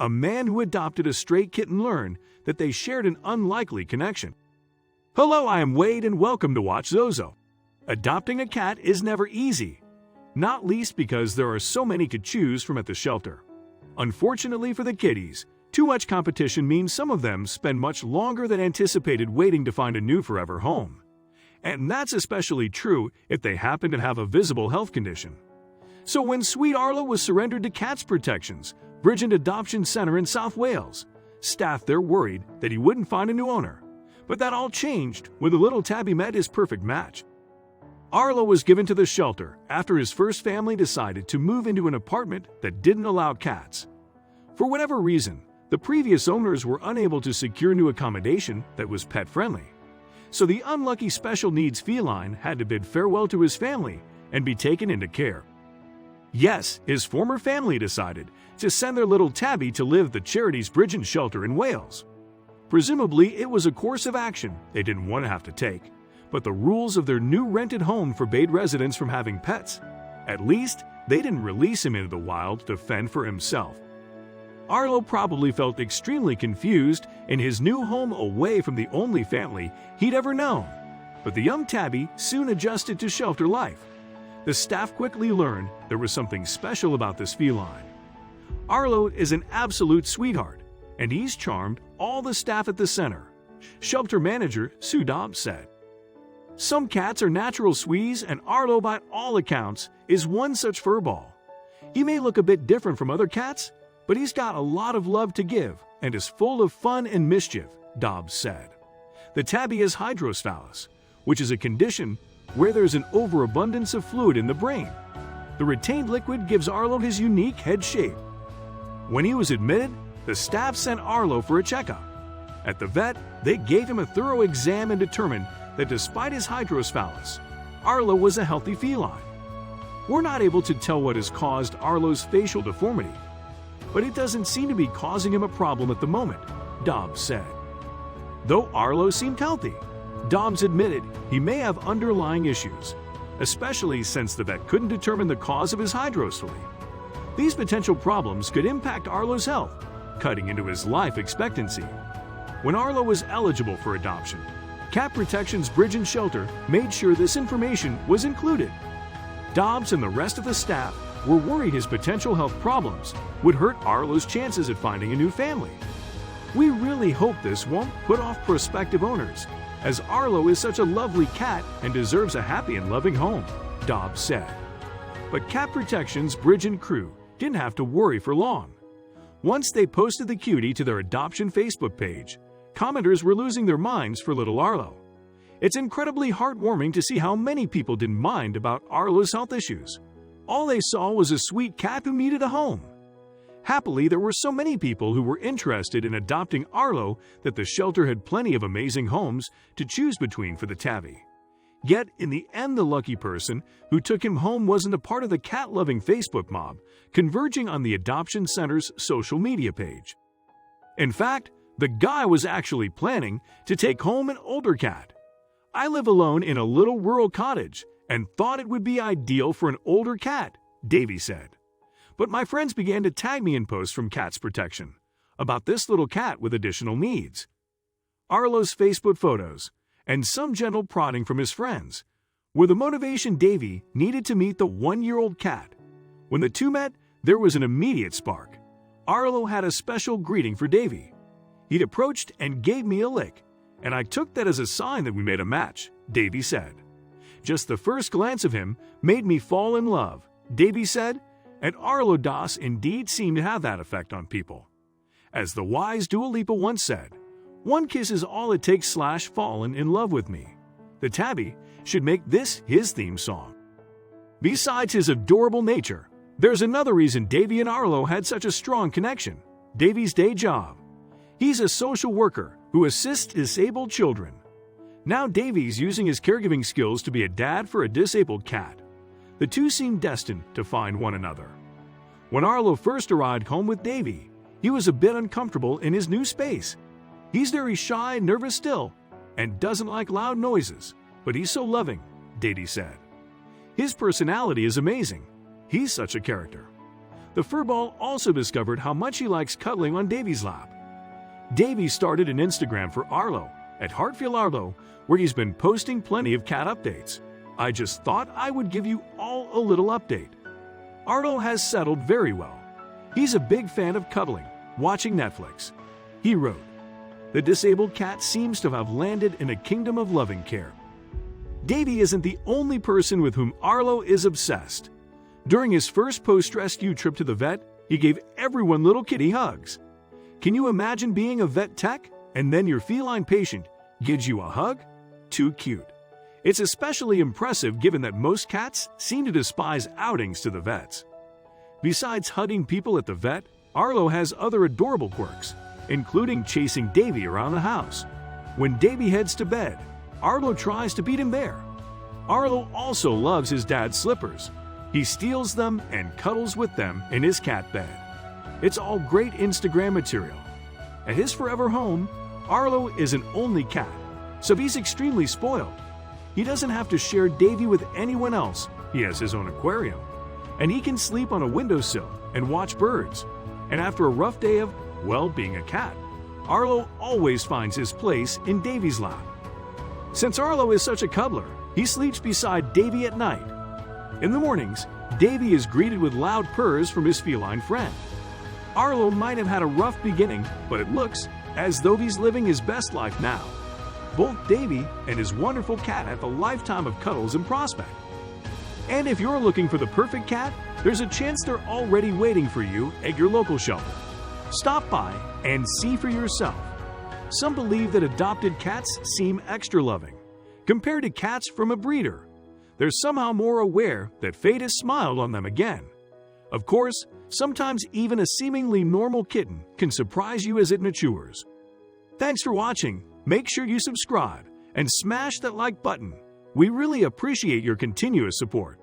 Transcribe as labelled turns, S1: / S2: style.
S1: A man who adopted a stray kitten learned that they shared an unlikely connection. Hello, I am Wade and welcome to WatchZozo. Adopting a cat is never easy, not least because there are so many to choose from at the shelter. Unfortunately for the kitties, too much competition means some of them spend much longer than anticipated waiting to find a new forever home. And that's especially true if they happen to have a visible health condition. So when sweet Arlo was surrendered to Cats Protection's Bridgend Adoption Center in South Wales, staff there worried that he wouldn't find a new owner. But that all changed when the little tabby met his perfect match. Arlo was given to the shelter after his first family decided to move into an apartment that didn't allow cats. For whatever reason, the previous owners were unable to secure new accommodation that was pet-friendly. So the unlucky special needs feline had to bid farewell to his family and be taken into care. Yes, his former family decided to send their little tabby to live at the charity's Bridgend shelter in Wales. Presumably, it was a course of action they didn't want to have to take, but the rules of their new rented home forbade residents from having pets. At least, they didn't release him into the wild to fend for himself. Arlo probably felt extremely confused in his new home away from the only family he'd ever known, but the young tabby soon adjusted to shelter life. The staff quickly learned there was something special about this feline. Arlo is an absolute sweetheart, and he's charmed all the staff at the center, shelter manager Sue Dobbs said. Some cats are natural swees, and Arlo, by all accounts, is one such furball. He may look a bit different from other cats, but he's got a lot of love to give and is full of fun and mischief, Dobbs said. The tabby has hydrocephalus, which is a condition where there's an overabundance of fluid in the brain. The retained liquid gives Arlo his unique head shape. When he was admitted, the staff sent Arlo for a checkup. At the vet, they gave him a thorough exam and determined that despite his hydrocephalus, Arlo was a healthy feline. We're not able to tell what has caused Arlo's facial deformity, but it doesn't seem to be causing him a problem at the moment, Dobbs said. Though Arlo seemed healthy, Dobbs admitted he may have underlying issues, especially since the vet couldn't determine the cause of his hydrocephaly. These potential problems could impact Arlo's health, cutting into his life expectancy. When Arlo was eligible for adoption, Cat Protection's Bridgend shelter made sure this information was included. Dobbs and the rest of the staff were worried his potential health problems would hurt Arlo's chances at finding a new family. We really hope this won't put off prospective owners, as Arlo is such a lovely cat and deserves a happy and loving home, Dobbs said. But Cat Protection's Bridgend crew didn't have to worry for long. Once they posted the cutie to their adoption Facebook page, commenters were losing their minds for little Arlo. It's incredibly heartwarming to see how many people didn't mind about Arlo's health issues. All they saw was a sweet cat who needed a home. Happily, there were so many people who were interested in adopting Arlo that the shelter had plenty of amazing homes to choose between for the tabby. Yet, in the end, the lucky person who took him home wasn't a part of the cat-loving Facebook mob converging on the adoption center's social media page. In fact, the guy was actually planning to take home an older cat. I live alone in a little rural cottage and thought it would be ideal for an older cat, Davy said. But my friends began to tag me in posts from Cats Protection about this little cat with additional needs. Arlo's Facebook photos and some gentle prodding from his friends were the motivation Davy needed to meet the one-year-old cat. When the two met, there was an immediate spark. Arlo had a special greeting for Davy. He'd approached and gave me a lick, and I took that as a sign that we made a match, Davy said. Just the first glance of him made me fall in love, Davy said, and Arlo does indeed seem to have that effect on people. As the wise Dua Lipa once said, "One kiss is all it takes / fallen in love with me." The tabby should make this his theme song. Besides his adorable nature, there's another reason Davy and Arlo had such a strong connection: Davy's day job. He's a social worker who assists disabled children. Now Davy's using his caregiving skills to be a dad for a disabled cat. The two seemed destined to find one another. When Arlo first arrived home with Davy, he was a bit uncomfortable in his new space. He's very shy, nervous still, and doesn't like loud noises, but he's so loving, Davy said. His personality is amazing. He's such a character. The furball also discovered how much he likes cuddling on Davy's lap. Davy started an Instagram for Arlo at Heartfeel Arlo, where he's been posting plenty of cat updates. I just thought I would give you all a little update. Arlo has settled very well. He's a big fan of cuddling, watching Netflix. He wrote, "The disabled cat seems to have landed in a kingdom of loving care." Davy isn't the only person with whom Arlo is obsessed. During his first post-rescue trip to the vet, he gave everyone little kitty hugs. Can you imagine being a vet tech and then your feline patient gives you a hug? Too cute. It's especially impressive given that most cats seem to despise outings to the vets. Besides hugging people at the vet, Arlo has other adorable quirks, including chasing Davy around the house. When Davy heads to bed, Arlo tries to beat him there. Arlo also loves his dad's slippers. He steals them and cuddles with them in his cat bed. It's all great Instagram material. At his forever home, Arlo is an only cat, so he's extremely spoiled. He doesn't have to share Davy with anyone else. He has his own aquarium, and he can sleep on a windowsill and watch birds. And after a rough day of, well, being a cat, Arlo always finds his place in Davy's lap. Since Arlo is such a cuddler, he sleeps beside Davy at night. In the mornings, Davy is greeted with loud purrs from his feline friend. Arlo might have had a rough beginning, but it looks as though he's living his best life now. Both Davy and his wonderful cat have a lifetime of cuddles in prospect. And if you're looking for the perfect cat, there's a chance they're already waiting for you at your local shelter. Stop by and see for yourself. Some believe that adopted cats seem extra loving. Compared to cats from a breeder, they're somehow more aware that fate has smiled on them again. Of course, sometimes even a seemingly normal kitten can surprise you as it matures. Thanks for watching. Make sure you subscribe and smash that like button. We really appreciate your continuous support.